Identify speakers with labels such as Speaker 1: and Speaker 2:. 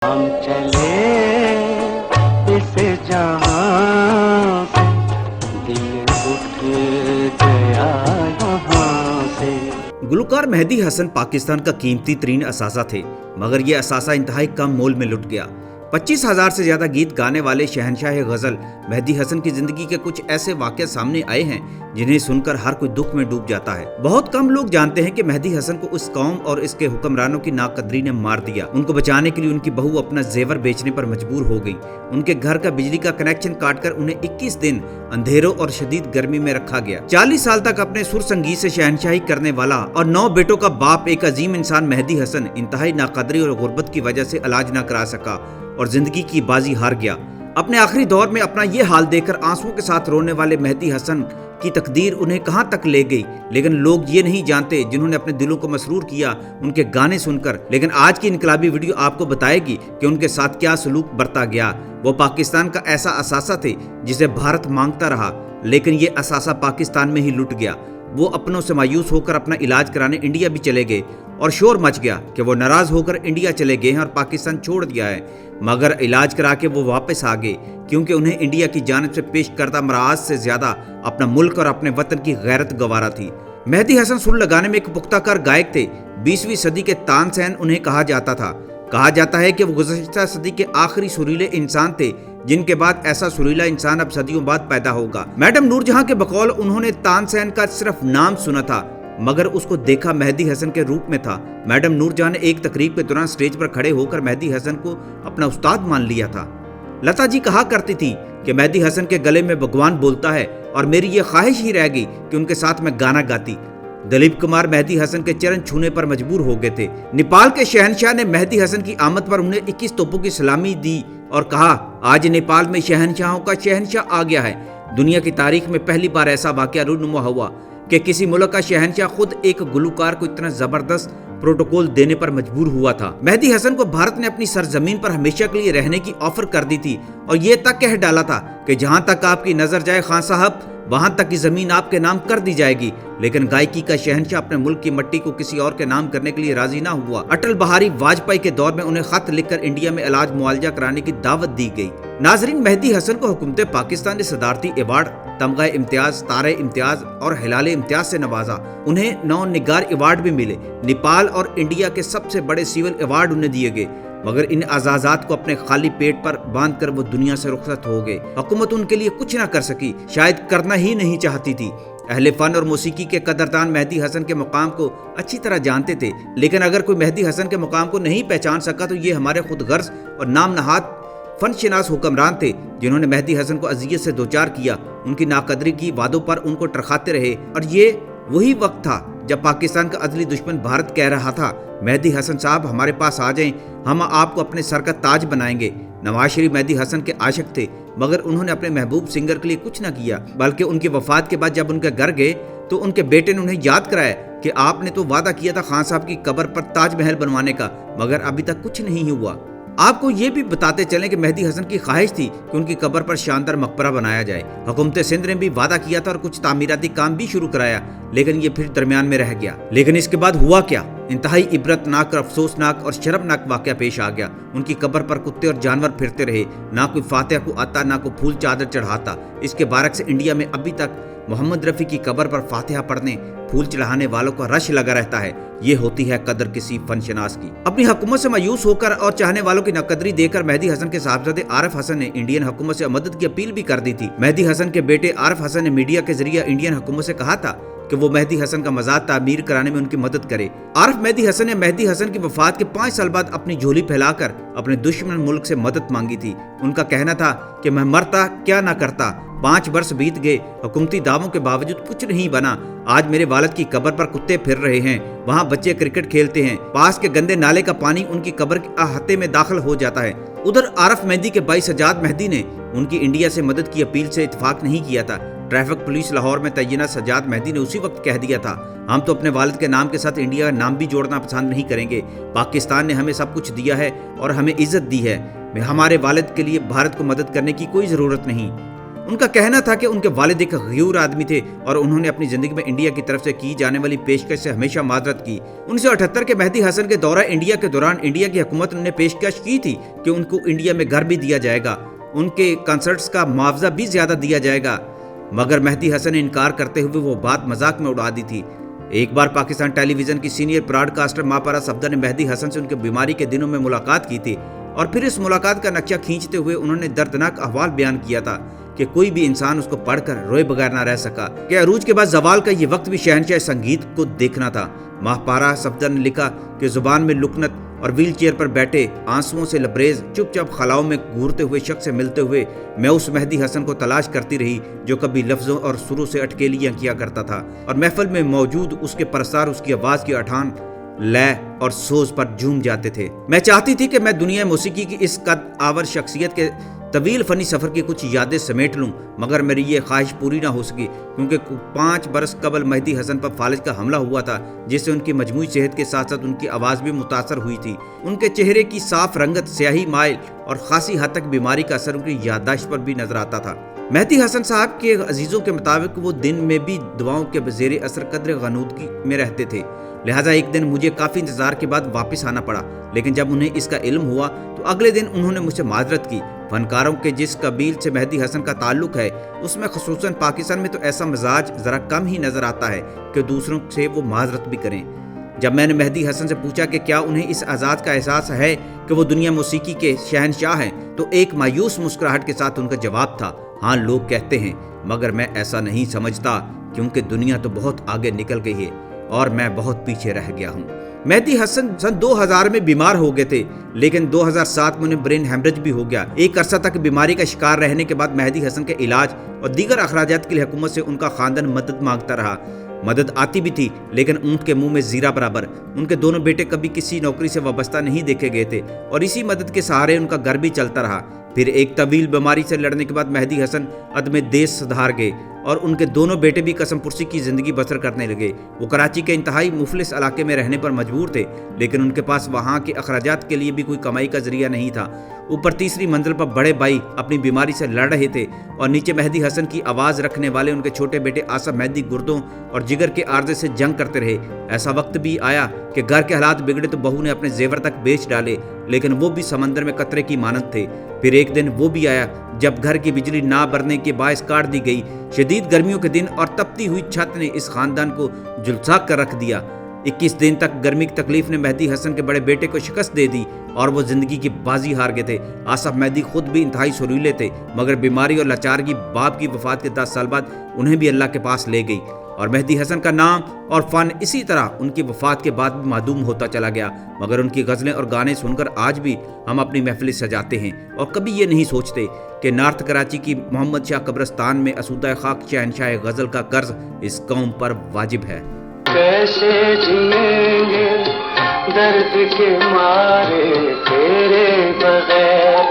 Speaker 1: ہم چلے اس جہاں سے، دل اٹھ گیا یہاں سے۔
Speaker 2: گلوکار مہدی حسن پاکستان کا قیمتی ترین اثاثہ تھے، مگر یہ اثاثہ انتہائی کم مول میں لٹ گیا۔ 25,000 سے زیادہ گیت گانے والے شہنشاہ غزل مہدی حسن کی زندگی کے کچھ ایسے واقعات سامنے آئے ہیں جنہیں سن کر ہر کوئی دکھ میں ڈوب جاتا ہے۔ بہت کم لوگ جانتے ہیں کہ مہدی حسن کو اس قوم اور اس کے حکمرانوں کی ناقدری نے مار دیا۔ ان کو بچانے کے لیے ان کی بہو اپنا زیور بیچنے پر مجبور ہو گئی۔ ان کے گھر کا بجلی کا کنیکشن کاٹ کر انہیں 21 دن اندھیروں اور شدید گرمی میں رکھا گیا۔ 40 سال تک اپنے سر سنگیت سے شہنشاہی کرنے والا اور 9 بیٹوں کا باپ ایک عظیم انسان مہدی حسن انتہائی ناقدری اور غربت کی وجہ سے علاج نہ کرا سکا اور زندگی کی بازی ہار گیا۔ اپنے آخری دور میں اپنا یہ حال دیکھ کر آنسوؤں کے ساتھ رونے والے مہدی حسن کی تقدیر انہیں کہاں تک لے گئی، لیکن لوگ یہ نہیں جانتے جنہوں نے اپنے دلوں کو مسرور کیا ان کے گانے سن کر۔ لیکن آج کی انقلابی ویڈیو آپ کو بتائے گی کہ ان کے ساتھ کیا سلوک برتا گیا۔ وہ پاکستان کا ایسا اثاثہ تھے جسے بھارت مانگتا رہا، لیکن یہ اثاثہ پاکستان میں ہی لٹ گیا۔ وہ اپنوں سے مایوس ہو کر اپنا علاج کرانے انڈیا بھی چلے گئے اور شور مچ گیا کہ وہ ناراض ہو کر انڈیا چلے گئے ہیں اور پاکستان چھوڑ دیا ہے، مگر علاج کرا کے وہ واپس آ گئے کیونکہ انہیں انڈیا کی جانب سے پیش کردہ مراعات سے زیادہ اپنا ملک اور اپنے وطن کی غیرت گوارا تھی۔ مہدی حسن سر لگانے میں ایک پختہ کار گائک تھے۔ 20ویں صدی کے تان سین انہیں کہا جاتا ہے کہ وہ گزشتہ صدی کے آخری سریلے انسان تھے جن کے بعد ایسا سریلا انسان اب صدیوں بعد پیدا ہوگا۔ میڈم نور جہاں کے بقول انہوں نے تان سین کا صرف نام سنا تھا مگر اس کو دیکھا مہدی حسن کے روپ میں تھا۔ میڈم نور جہاں نے ایک تقریب کے دوران سٹیج پر کھڑے ہو کر مہدی حسن کو اپنا استاد مان لیا تھا۔ لتا جی کہا کرتی تھی کہ مہدی حسن کے گلے میں بھگوان بولتا ہے اور میری یہ خواہش ہی رہ گئی کہ ان کے ساتھ میں گانا گاتی۔ دلیپ کمار مہدی حسن کے چرن چھونے پر مجبور ہو گئے تھے۔ نیپال کے شہنشاہ نے مہدی حسن کی آمد پر انہیں 21 توپوں کی سلامی دی اور کہا آج نیپال میں شہنشاہوں کا شہنشاہ آ گیا ہے۔ دنیا کی تاریخ میں پہلی بار ایسا واقعہ رونما ہوا کہ کسی ملک کا شہنشاہ خود ایک گلوکار کو اتنا زبردست پروٹوکول دینے پر مجبور ہوا تھا۔ مہدی حسن کو بھارت نے اپنی سرزمین پر ہمیشہ کے لیے رہنے کی آفر کر دی تھی اور یہ تک کہہ ڈالا تھا کہ جہاں تک آپ کی نظر جائے خان صاحب وہاں تک کی زمین آپ کے نام کر دی جائے گی، لیکن گائکی کا شہنشاہ اپنے ملک کی مٹی کو کسی اور کے نام کرنے کے لیے راضی نہ ہوا۔ اٹل بہاری واجپئی کے دور میں انہیں خط لکھ کر انڈیا میں علاج معالجہ کرانے کی دعوت دی گئی۔ ناظرین، مہدی حسن کو حکومت پاکستان نے صدارتی ایوارڈ، تمغہ امتیاز، تارے امتیاز اور ہلال امتیاز سے نوازا۔ انہیں 9 نگار ایوارڈ بھی ملے۔ نیپال اور انڈیا کے سب سے بڑے سول ایوارڈ انہیں دیے گئے، مگر ان اعزازات کو اپنے خالی پیٹ پر باندھ کر وہ دنیا سے رخصت ہو گئے۔ حکومت ان کے لیے کچھ نہ کر سکی، شاید کرنا ہی نہیں چاہتی تھی۔ اہل فن اور موسیقی کے قدردان مہدی حسن کے مقام کو اچھی طرح جانتے تھے، لیکن اگر کوئی مہدی حسن کے مقام کو نہیں پہچان سکا تو یہ ہمارے خود غرض اور نام نہاد فن شناس حکمران تھے جنہوں نے مہدی حسن کو اذیت سے دوچار کیا، ان کی ناقدری کی، وعدوں پر ان کو ٹرخاتے رہے۔ اور یہ وہی وقت تھا جب پاکستان کا ازلی دشمن بھارت کہہ رہا تھا مہدی حسن صاحب ہمارے پاس آ جائیں، ہم آپ کو اپنے سر کا تاج بنائیں گے۔ نواز شریف مہدی حسن کے عاشق تھے مگر انہوں نے اپنے محبوب سنگر کے لیے کچھ نہ کیا، بلکہ ان کی وفات کے بعد جب ان کے گھر گئے تو ان کے بیٹے نے انہیں یاد کرایا کہ آپ نے تو وعدہ کیا تھا خان صاحب کی قبر پر تاج محل بنوانے کا، مگر ابھی تک کچھ نہیں ہوا۔ آپ کو یہ بھی بتاتے چلیں کہ مہدی حسن کی خواہش تھی کہ ان کی قبر پر شاندار مقبرہ بنایا جائے۔ حکومت سندھ نے بھی وعدہ کیا تھا اور کچھ تعمیراتی کام بھی شروع کرایا، لیکن یہ پھر درمیان میں رہ گیا۔ لیکن اس کے بعد ہوا کیا؟ انتہائی عبرتناک اور افسوسناک اور شرمناک واقعہ پیش آ گیا۔ ان کی قبر پر کتے اور جانور پھرتے رہے، نہ کوئی فاتحہ کو آتا، نہ کوئی پھول چادر چڑھاتا۔ اس کے برعکس انڈیا میں ابھی تک محمد رفیع کی قبر پر فاتحہ پڑھنے، پھول چڑھانے والوں کا رش لگا رہتا ہے۔ یہ ہوتی ہے قدر کسی فن شناس کی۔ اپنی حکومت سے مایوس ہو کر اور چاہنے والوں کی ناقدری دے کر مہدی حسن کے صاحبزادے عارف حسن نے انڈین حکومت سے مدد کی اپیل بھی کر دی تھی۔ مہدی حسن کے بیٹے عارف حسن نے میڈیا کے ذریعے انڈین حکومت سے کہا تھا کہ وہ مہدی حسن کا مزار تعمیر کرانے میں ان کی مدد کرے۔ عارف مہدی حسن نے مہدی حسن کی وفات کے 5 سال بعد اپنی جھولی پھیلا کر اپنے دشمن ملک سے مدد مانگی تھی۔ ان کا کہنا تھا کہ میں مرتا کیا نہ کرتا، 5 برس بیت گئے، حکومتی دعووں کے باوجود کچھ نہیں بنا۔ آج میرے والد کی قبر پر کتے پھر رہے ہیں، وہاں بچے کرکٹ کھیلتے ہیں، پاس کے گندے نالے کا پانی ان کی قبر کے احاطے میں داخل ہو جاتا ہے۔ ادھر عارف مہدی کے بھائی سجاد مہدی نے ان کی انڈیا سے مدد کی اپیل سے اتفاق نہیں کیا تھا۔ ٹریفک پولیس لاہور میں تعینات سجاد مہدی نے اسی وقت کہہ دیا تھا ہم تو اپنے والد کے نام کے ساتھ انڈیا کا نام بھی جوڑنا پسند نہیں کریں گے۔ پاکستان نے ہمیں سب کچھ دیا ہے اور ہمیں عزت دی ہے، ہمارے والد کے لیے بھارت کو مدد کرنے کی کوئی ضرورت نہیں۔ ان کا کہنا تھا کہ ان کے والد ایک غیور آدمی تھے اور انہوں نے اپنی زندگی میں انڈیا کی طرف سے کی جانے والی پیشکش سے ہمیشہ معذرت کی۔ 1978 کے مہدی حسن کے دورہ انڈیا کے دوران انڈیا کی حکومت نے پیشکش کی تھی کہ ان کو انڈیا میں گھر بھی دیا جائے گا، ان کے کنسرٹس کا معاوضہ بھی زیادہ دیا جائے گا، مگر مہدی حسن نے انکار کرتے ہوئے وہ بات مذاق میں اڑا دی تھی۔ ایک بار پاکستان ٹیلی ویژن کی سینئر براڈ کاسٹر ماپارا صفدر نے مہدی حسن سے ان کی بیماری کے دنوں میں ملاقات کی تھی اور پھر اس ملاقات کا نقشہ کھینچتے ہوئے انہوں نے دردناک احوال بیان کیا تھا کہ کوئی بھی انسان اس کو پڑھ کر روئے بغیر نہ رہ سکا کہ عروج کے بعد زوال کا یہ وقت بھی شہنشاہ سنگیت کو دیکھنا تھا۔ ماپارا صفدر نے لکھا کہ زبان میں لکنت اور ویل چیئر پر بیٹھے آنسوؤں سے لبریز چپ چاپ خلاؤں میں گھورتے ہوئے شخص سے ملتے ہوئے میں اس مہدی حسن کو تلاش کرتی رہی جو کبھی لفظوں اور سروں سے اٹکیلیاں کیا کرتا تھا اور محفل میں موجود اس کے پرستار اس کی آواز کی اٹھان، لے اور سوز پر جھوم جاتے تھے۔ میں چاہتی تھی کہ میں دنیا موسیقی کی اس قد آور شخصیت کے طویل فنی سفر کی کچھ یادیں سمیٹ لوں، مگر میری یہ خواہش پوری نہ ہو سکی کیونکہ 5 برس قبل مہدی حسن پر فالج کا حملہ ہوا تھا جس سے ان کی مجموعی صحت کے ساتھ ساتھ ان کی آواز بھی متاثر ہوئی تھی۔ ان کے چہرے کی صاف رنگت، سیاہی مائل اور خاصی حد تک بیماری کا اثر ان کی یادداشت پر بھی نظر آتا تھا۔ مہدی حسن صاحب کے عزیزوں کے مطابق وہ دن میں بھی دعاؤں کے زیر اثر قدر غنودگی میں رہتے تھے، لہٰذا ایک دن مجھے کافی انتظار کے بعد واپس آنا پڑا، لیکن جب انہیں اس کا علم ہوا تو اگلے دن انہوں نے مجھ سے معذرت کی۔ فنکاروں کے جس قبیل سے مہدی حسن کا تعلق ہے اس میں خصوصاً پاکستان میں تو ایسا مزاج ذرا کم ہی نظر آتا ہے کہ دوسروں سے وہ معذرت بھی کریں۔ جب میں نے مہدی حسن سے پوچھا کہ کیا انہیں اس اعزاز کا احساس ہے کہ وہ دنیا موسیقی کے شہنشاہ ہیں تو ایک مایوس مسکراہٹ کے ساتھ ان کا جواب تھا، ہاں لوگ کہتے ہیں، مگر میں ایسا نہیں سمجھتا کیونکہ دنیا تو بہت آگے نکل گئی ہے اور میں بہت پیچھے رہ گیا ہوں۔ مہدی حسن سن 2000 میں بیمار ہو گئے تھے لیکن 2007 میں انہیں برین ہیمریج بھی ہو گیا۔ ایک عرصہ تک بیماری کا شکار رہنے کے بعد مہدی حسن کے علاج اور دیگر اخراجات کے لیے حکومت سے ان کا خاندان مدد مانگتا رہا۔ مدد آتی بھی تھی لیکن اونٹ کے منہ میں زیرہ برابر۔ ان کے دونوں بیٹے کبھی کسی نوکری سے وابستہ نہیں دیکھے گئے تھے اور اسی مدد کے سہارے ان کا گھر بھی چلتا رہا۔ پھر ایک طویل بیماری سے لڑنے کے بعد مہدی حسن عدم دیس سدھار گئے اور ان کے دونوں بیٹے بھی قسم پرسی کی زندگی بسر کرنے لگے۔ وہ کراچی کے انتہائی مفلس علاقے میں رہنے پر مجبور تھے لیکن ان کے پاس وہاں کے اخراجات کے لیے بھی کوئی کمائی کا ذریعہ نہیں تھا۔ اوپر تیسری منزل پر بڑے بھائی اپنی بیماری سے لڑ رہے تھے اور نیچے مہدی حسن کی آواز رکھنے والے ان کے چھوٹے بیٹے آصف مہدی گردوں اور جگر کے عارضے سے جنگ کرتے رہے۔ ایسا وقت بھی آیا کہ گھر کے حالات بگڑے تو بہو نے اپنے زیور تک بیچ ڈالے لیکن وہ بھی سمندر میں قطرے کی مانند تھے۔ پھر ایک دن وہ بھی آیا جب گھر کی بجلی نہ بھرنے کے باعث کاٹ دی گئی۔ شدید گرمیوں کے دن اور تپتی ہوئی چھت نے اس خاندان کو جھلسا کر رکھ دیا۔ 21 دن تک گرمی کی تکلیف نے مہدی حسن کے بڑے بیٹے کو شکست دے دی اور وہ زندگی کی بازی ہار گئے تھے۔ آصف مہدی خود بھی انتہائی سریلے تھے مگر بیماری اور لاچارگی باپ کی وفات کے 10 سال بعد انہیں بھی اللہ کے پاس لے گئی اور مہدی حسن کا نام اور فن اسی طرح ان کی وفات کے بعد بھی معدوم ہوتا چلا گیا، مگر ان کی غزلیں اور گانے سن کر آج بھی ہم اپنی محفلیں سجاتے ہیں اور کبھی یہ نہیں سوچتے کہ نارتھ کراچی کی محمد شاہ قبرستان میں اسودہ خاک شہنشاہ غزل کا قرض اس قوم پر واجب ہے۔
Speaker 1: کیسے جئیں گے درد کے مارے تیرے بغیر۔